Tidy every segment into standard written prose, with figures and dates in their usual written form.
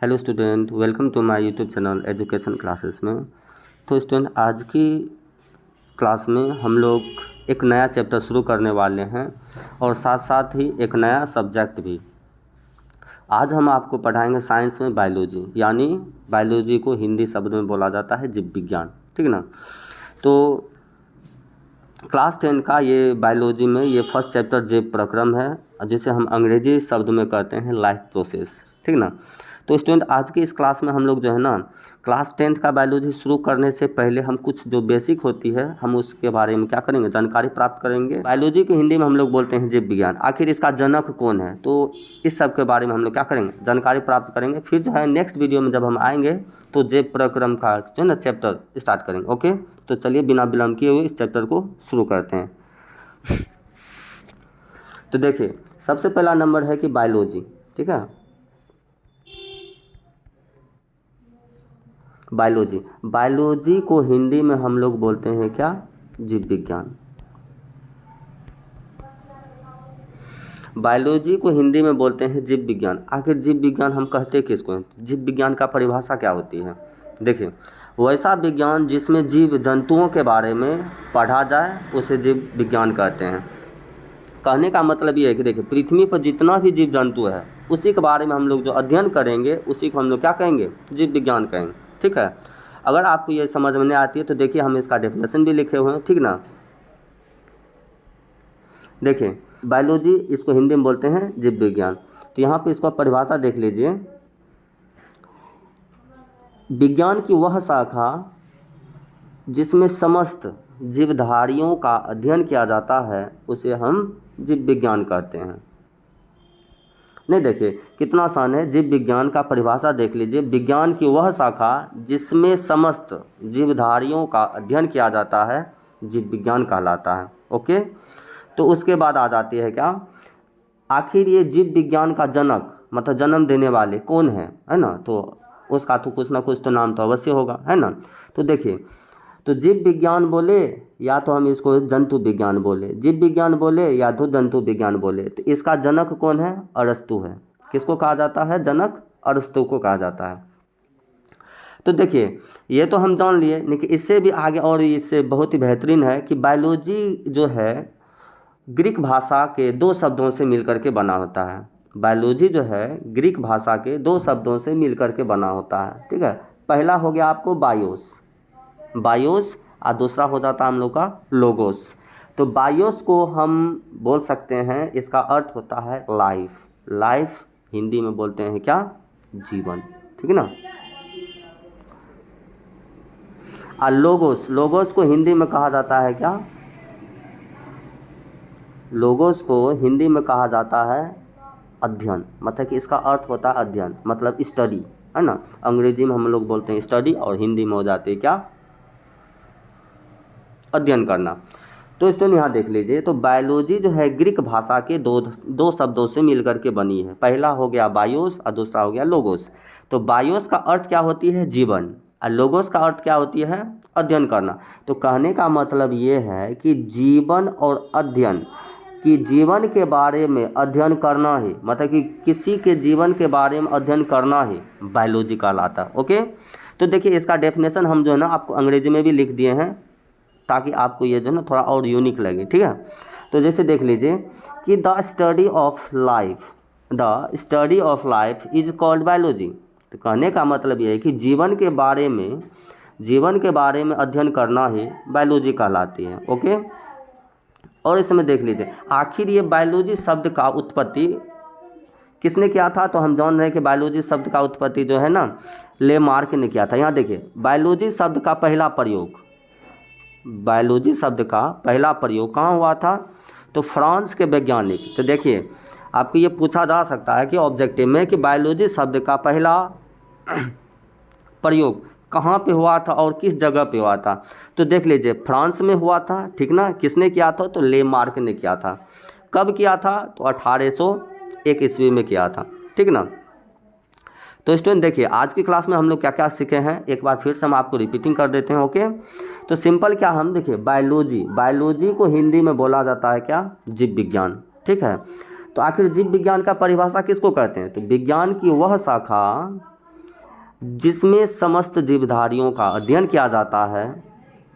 Hello student, welcome to my YouTube channel education classes में। तो student, आज की क्लास में हम लोग एक नया चैप्टर शुरू करने वाले हैं और साथ साथ ही एक नया सब्जेक्ट भी। आज हम आपको पढ़ाएंगे साइंस में बायोलॉजी, यानी बायोलॉजी को हिंदी शब्द में बोला जाता है जीव विज्ञान। ठीक ना। तो क्लास 10 का ये बायोलॉजी में ये फर्स्ट चैप्टर जीव प्रक्रम है, जिसे हम अंग्रेजी शब्द में कहते हैं लाइफ प्रोसेस। ठीक ना। तो स्टूडेंट, आज की इस क्लास में हम लोग जो है ना, क्लास 10 का बायोलॉजी शुरू करने से पहले हम कुछ जो बेसिक होती है हम उसके बारे में क्या करेंगे, जानकारी प्राप्त करेंगे। बायोलॉजी की हिंदी में हम लोग बोलते हैं जीव विज्ञान। आखिर इसका जनक कौन है, तो इस सब के बारे में हम लोग क्या करेंगे, जानकारी प्राप्त करेंगे। फिर जो है नेक्स्ट वीडियो में जब हम आएंगे तो जीव प्रक्रम का जो है ना चैप्टर स्टार्ट करेंगे। ओके, तो चलिए बिना विलम्ब किए हुए इस चैप्टर को शुरू करते हैं। तो देखिए, सबसे पहला नंबर है कि बायोलॉजी। ठीक है, बायोलॉजी। बायोलॉजी को हिंदी में हम लोग बोलते हैं क्या, जीव विज्ञान। बायोलॉजी को हिंदी में बोलते हैं जीव विज्ञान। आखिर जीव विज्ञान हम कहते किसको हैं, जीव विज्ञान का परिभाषा क्या होती है। देखिए, वैसा विज्ञान जिसमें जीव जंतुओं के बारे में पढ़ा जाए उसे जीव विज्ञान कहते हैं। कहने का मतलब ये है कि देखिए, पृथ्वी पर जितना भी जीव जंतु है उसी के बारे में हम लोग जो अध्ययन करेंगे उसी को हम लोग क्या कहेंगे, जीव विज्ञान कहेंगे। ठीक है, अगर आपको ये समझ में नहीं आती है तो देखिए हम इसका डेफिनेशन भी लिखे हुए हैं। ठीक ना। देखिए, बायोलॉजी इसको हिंदी में बोलते हैं जीव विज्ञान। तो यहाँ पे इसको परिभाषा देख लीजिए। विज्ञान की वह शाखा जिसमें समस्त जीवधारियों का अध्ययन किया जाता है उसे हम जीव विज्ञान कहते हैं। नहीं, देखिए कितना आसान है। जीव विज्ञान का परिभाषा देख लीजिए। विज्ञान की वह शाखा जिसमें समस्त जीवधारियों का अध्ययन किया जाता है जीव विज्ञान कहलाता है। ओके, तो उसके बाद आ जाती है क्या, आखिर ये जीव विज्ञान का जनक मतलब जन्म देने वाले कौन है ना। तो उसका तो कुछ ना कुछ तो नाम तो अवश्य होगा, है ना। तो देखिए, तो जीव विज्ञान बोले या तो हम इसको जंतु विज्ञान बोले, जीव विज्ञान बोले या तो जंतु विज्ञान बोले, तो इसका जनक कौन है, अरस्तु है। किसको कहा जाता है, जनक अरस्तु को कहा जाता है। तो देखिए, ये तो हम जान लिए, लेकिन इससे भी आगे और इससे बहुत ही बेहतरीन है कि बायोलॉजी जो है ग्रीक भाषा के दो शब्दों से मिलकर के बना होता है। बायोलॉजी जो है ग्रीक भाषा के दो शब्दों से मिलकर के बना होता है। ठीक है, पहला हो गया आपको बायोस, बायोस, और दूसरा हो जाता है हम लोग का लोगोस। तो बायोस को हम बोल सकते हैं, इसका अर्थ होता है लाइफ। लाइफ हिंदी में बोलते हैं क्या, जीवन। ठीक है ना। और लोगोस, लोगोस को हिंदी में कहा जाता है क्या, लोगोस को हिंदी में कहा जाता है अध्ययन। मतलब कि इसका अर्थ होता है अध्ययन, मतलब स्टडी, है ना। अंग्रेजी में हम लोग बोलते हैं स्टडी और हिंदी में हो जाती है क्या, अध्ययन करना। तो स्टूडेंट यहाँ देख लीजिए, तो बायोलॉजी जो है ग्रीक भाषा के दो शब्दों से मिलकर के बनी है। पहला हो गया बायोस और दूसरा हो गया लोगोस। तो बायोस का अर्थ क्या होती है, जीवन, और लोगोस का अर्थ क्या होती है, अध्ययन करना। तो कहने का मतलब ये है कि जीवन और अध्ययन, कि जीवन के बारे में अध्ययन करना ही, मतलब कि किसी के जीवन के बारे में अध्ययन करना ही बायोलॉजी कहलाता है। ओके, तो देखिए इसका डेफिनेशन हम जो है ना आपको अंग्रेजी में भी लिख दिए हैं ताकि आपको ये जो है ना थोड़ा और यूनिक लगे। ठीक है, तो जैसे देख लीजिए कि the study of life, the study of life is called biology. तो कहने का मतलब ये है कि जीवन के बारे में अध्ययन करना ही बायोलॉजी कहलाती है। ओके, और इसमें देख लीजिए आखिर ये बायोलॉजी शब्द का उत्पत्ति किसने किया था। तो हम जान रहे हैं कि बायोलॉजी शब्द का उत्पत्ति जो है ना लेमार्क ने किया था। यहाँ देखिए, बायोलॉजी शब्द का पहला प्रयोग, बायोलॉजी शब्द का पहला प्रयोग कहाँ हुआ था, तो फ्रांस के वैज्ञानिक। तो देखिए, आपको ये पूछा जा सकता है कि ऑब्जेक्टिव में कि बायोलॉजी शब्द का पहला प्रयोग कहाँ पे हुआ था और किस जगह पे हुआ था। तो देख लीजिए, फ्रांस में हुआ था। ठीक ना, किसने किया था, तो लेमार्क ने किया था। कब किया था, तो 1801 ईस्वी में किया था। ठीक ना। तो स्टूडेंट देखिए, आज की क्लास में हम लोग क्या क्या सीखे हैं एक बार फिर से हम आपको रिपीटिंग कर देते हैं। ओके, तो सिंपल क्या, हम देखिए बायोलॉजी को हिंदी में बोला जाता है क्या, जीव विज्ञान। ठीक है, तो आखिर जीव विज्ञान का परिभाषा किसको कहते हैं, तो विज्ञान की वह शाखा जिसमें समस्त जीवधारियों का अध्ययन किया जाता है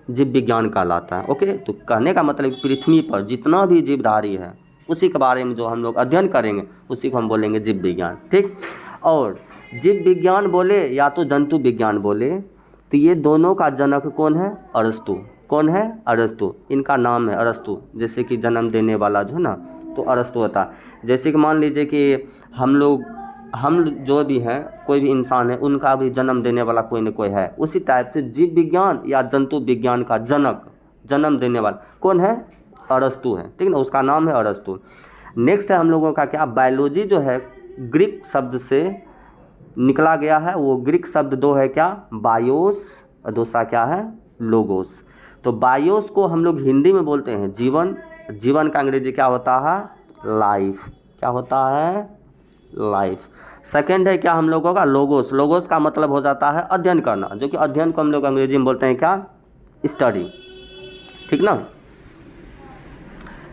जीव विज्ञान कहलाता है। ओके, तो कहने का मतलब पृथ्वी पर जितना भी जीवधारी है उसी के बारे में जो हम लोग अध्ययन करेंगे उसी को हम बोलेंगे जीव विज्ञान। ठीक, और जीव विज्ञान बोले या तो जंतु विज्ञान बोले तो ये दोनों का जनक कौन है? अरस्तु। कौन है? अरस्तु। इनका नाम है अरस्तु, जैसे कि जन्म देने वाला जो है ना तो अरस्तु होता है। जैसे कि मान लीजिए कि हम जो भी हैं, कोई भी इंसान है, उनका भी जन्म देने वाला कोई न कोई है। उसी टाइप से जीव विज्ञान या जंतु विज्ञान का जनक, जन्म देने वाला कौन है? अरस्तु है। ठीक ना, उसका नाम है अरस्तु। नेक्स्ट है हम लोगों का क्या? बायोलॉजी जो है ग्रीक शब्द से निकला गया है। वो ग्रीक शब्द दो है क्या? बायोस, और दूसरा क्या है? लोगोस। तो बायोस को हम लोग हिंदी में बोलते हैं जीवन। जीवन का अंग्रेजी क्या होता है? लाइफ। क्या होता है? लाइफ। सेकंड है क्या हम लोगों का? लोगोस। लोगोस का मतलब हो जाता है अध्ययन करना, जो कि अध्ययन को हम लोग अंग्रेजी में बोलते हैं क्या? स्टडी। ठीक ना।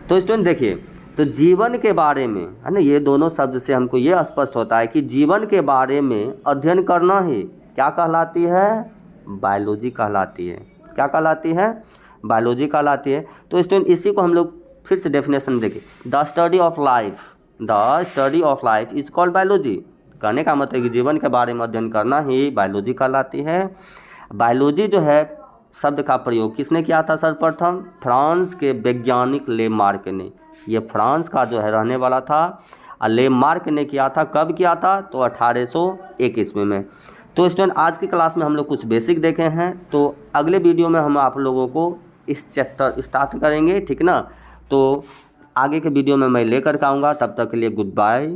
तो स्टूडेंट देखिए, तो जीवन के बारे में है ना, ये दोनों शब्द से हमको ये स्पष्ट होता है कि जीवन के बारे में अध्ययन करना ही क्या कहलाती है? बायोलॉजी कहलाती है। क्या कहलाती है? बायोलॉजी कहलाती है। तो स्टूडेंट इसी को हम लोग फिर से डेफिनेशन देखें, the study of life, the study of life is called biology. कहने का मतलब कि जीवन के बारे में अध्ययन करना ही बायोलॉजी कहलाती है। बायोलॉजी जो है शब्द का प्रयोग किसने किया था सर्वप्रथम? फ्रांस के वैज्ञानिक लेमार्क ने। ये फ्रांस का जो है रहने वाला था, और लेमार्क ने किया था। कब किया था? तो 1801 ईस्वी में। तो स्टूडेंट आज की क्लास में हम लोग कुछ बेसिक देखे हैं, तो अगले वीडियो में हम आप लोगों को इस चैप्टर स्टार्ट करेंगे। ठीक ना, तो आगे के वीडियो में मैं लेकर के आऊँगा। तब तक के लिए गुड बाय।